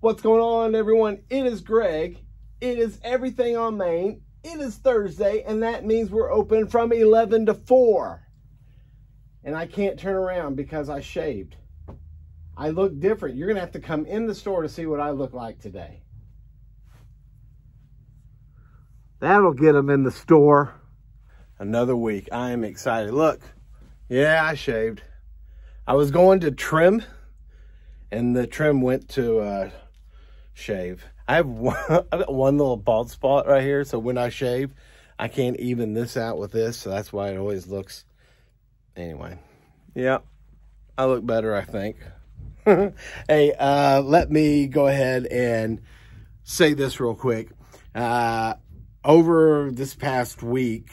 What's going on, everyone? It is Greg. It is Everything on Main. It is Thursday, and that means we're open from 11 to 4. And I can't turn around because I shaved. I look different. You're going to have to come in the store to see what I look like today. That'll get them in the store. Another week. I am excited. Look. Yeah, I shaved. I was going to trim, and the trim went to shave. I've got one little bald spot right here, so when I shave, I can't even this out with this, so that's why it always looks... Anyway, yeah, I look better, I think. Hey, let me go ahead and say this real quick. Over this past week,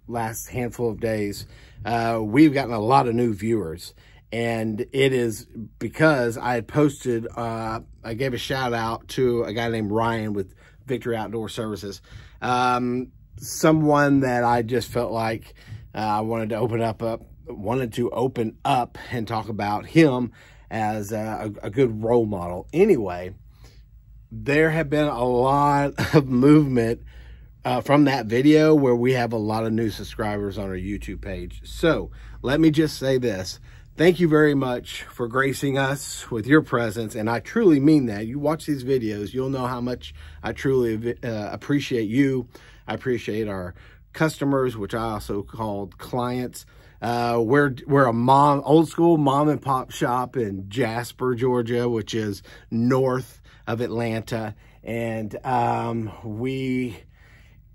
last handful of days, we've gotten a lot of new viewers. And it is because I had posted, I gave a shout out to a guy named Ryan with Victory Outdoor Services. Someone that I just felt like I wanted to open up and talk about him as a good role model. Anyway, there have been a lot of movement from that video where we have a lot of new subscribers on our YouTube page. So let me just say this. Thank you very much for gracing us with your presence, and I truly mean that. You watch these videos, you'll know how much I truly appreciate you. I appreciate our customers, which I also called clients. We're a old school mom and pop shop in Jasper, Georgia, which is north of Atlanta, and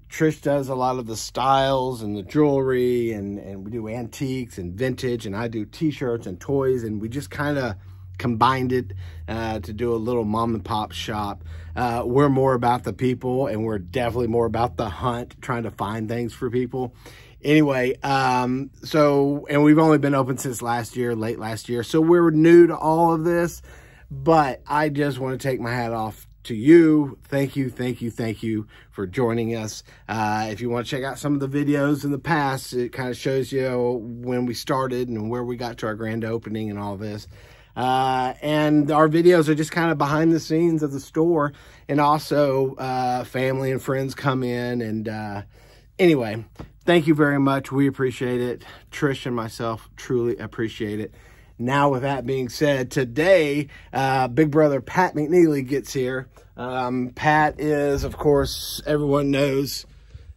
Trish does a lot of the styles and the jewelry, and we do antiques and vintage, and I do t-shirts and toys, and we just kind of combined it to do a little mom and pop shop. We're more about the people, and we're definitely more about the hunt, trying to find things for people. Anyway, and we've only been open since late last year, so we're new to all of this, but I just want to take my hat off to you. Thank you for joining us. If you want to check out some of the videos in the past, it kind of shows you when we started and where we got to our grand opening and all this. And our videos are just kind of behind the scenes of the store, and also family and friends come in. And anyway, thank you very much. We appreciate it. Trish and myself truly appreciate it. Now, with that being said, today, big brother Pat McNeely gets here. Pat is, of course, everyone knows,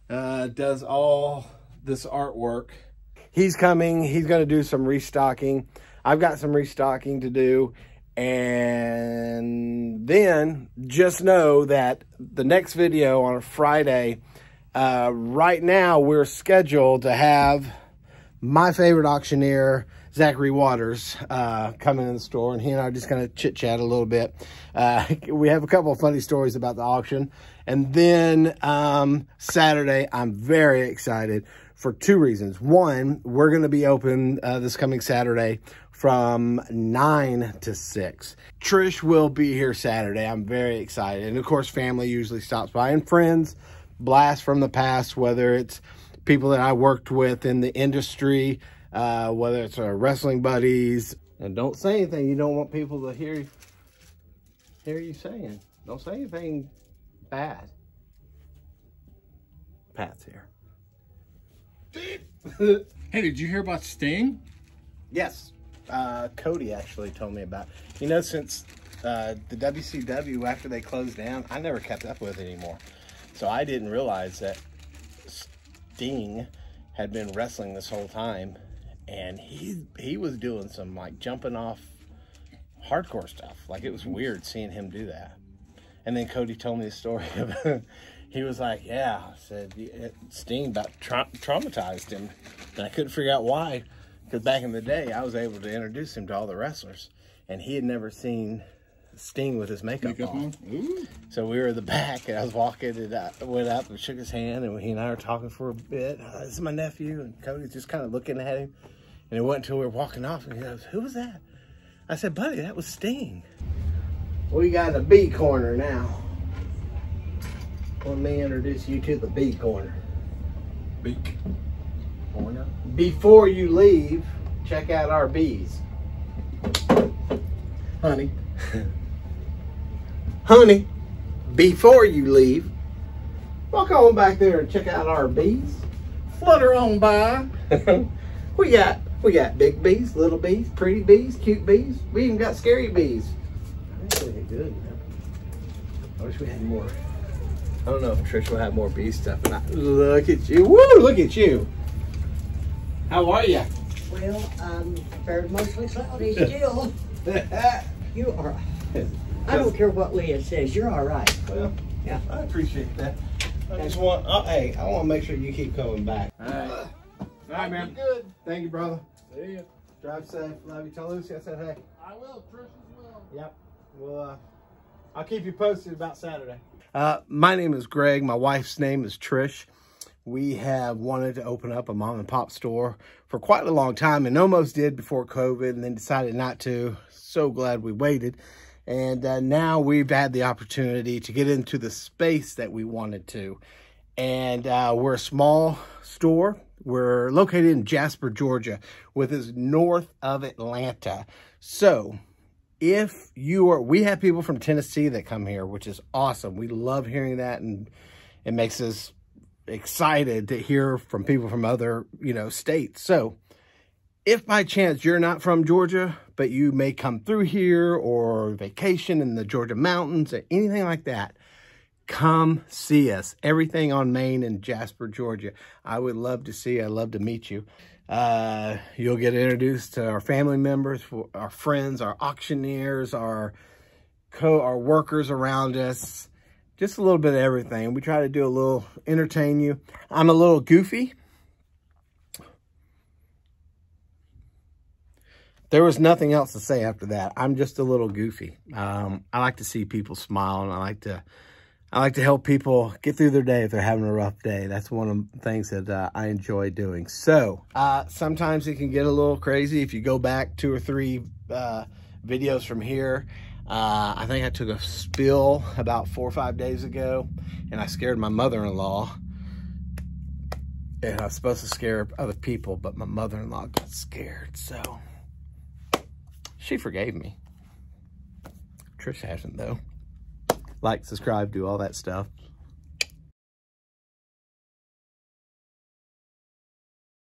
does all this artwork. He's coming. He's going to do some restocking. I've got some restocking to do. And then just know that the next video on a Friday, right now we're scheduled to have my favorite auctioneer, Zachary Waters, coming in the store, and he and I are just going to chit-chat a little bit. We have a couple of funny stories about the auction. And then Saturday, I'm very excited for two reasons. One, we're going to be open this coming Saturday from 9 to 6. Trish will be here Saturday. I'm very excited. And, of course, family usually stops by, and friends, blast from the past, whether it's people that I worked with in the industry, whether it's our wrestling buddies. And don't say anything you don't want people to hear you saying. Don't say anything bad. Pat's here. Hey, did you hear about Sting? Yes. Cody actually told me about it. You know, since the WCW, after they closed down, I never kept up with it anymore. So I didn't realize that Sting had been wrestling this whole time. And he was doing some, like, jumping off hardcore stuff. Like, it was weird seeing him do that. And then Cody told me the story of, he was like, yeah, said Sting about traumatized him. And I couldn't figure out why. Because back in the day, I was able to introduce him to all the wrestlers. And he had never seen Sting with his makeup on. Ooh. So we were in the back, and I was walking, and I went up and shook his hand, and he and I were talking for a bit. This is my nephew, and Cody's just kind of looking at him. And it wasn't until we were walking off, and he goes, who was that? I said, buddy, that was Sting. We got the B corner now. Let me introduce you to the B corner. Beak corner. Before you leave, check out our bees. Honey. Honey, before you leave, walk on back there and check out our bees. Flutter on by. We got big bees, little bees, pretty bees, cute bees. We even got scary bees. That's really good, man. I wish we had more. I don't know if Trish will have more bee stuff. Look at you. Woo, look at you. How are you? Well, I'm very mostly cloudy still. You are. I don't care what Leah says. You're all right. Well, yeah, I appreciate that. I just want, hey, I want to make sure you keep coming back. All right. All right, man. Good. Thank you, brother. See ya. Drive safe. Love you. Tell Lucy I said hey. I will. Trish as well. Yep. Well, I'll keep you posted about Saturday. My name is Greg. My wife's name is Trish. We have wanted to open up a mom and pop store for quite a long time and almost did before COVID and then decided not to. So glad we waited. And now we've had the opportunity to get into the space that we wanted to. And we're a small store. We're located in Jasper, Georgia, which is north of Atlanta. So if you are, we have people from Tennessee that come here, which is awesome. We love hearing that, and it makes us excited to hear from people from other, states. So if by chance you're not from Georgia, but you may come through here or vacation in the Georgia mountains or anything like that, come see us. Everything on Main in Jasper, Georgia. I would love to see you. I'd love to meet you. You'll get introduced to our family members, our friends, our auctioneers, our workers around us. Just a little bit of everything. We try to do a little entertain you. I'm a little goofy. There was nothing else to say after that. I'm just a little goofy. I like to see people smile, and I like to help people get through their day if they're having a rough day. That's one of the things that I enjoy doing. So sometimes it can get a little crazy. If you go back 2 or 3 videos from here, I think I took a spill about 4 or 5 days ago, and I scared my mother-in-law. And I was supposed to scare other people, but my mother-in-law got scared, so she forgave me. Trish hasn't, though. Like, subscribe, do all that stuff.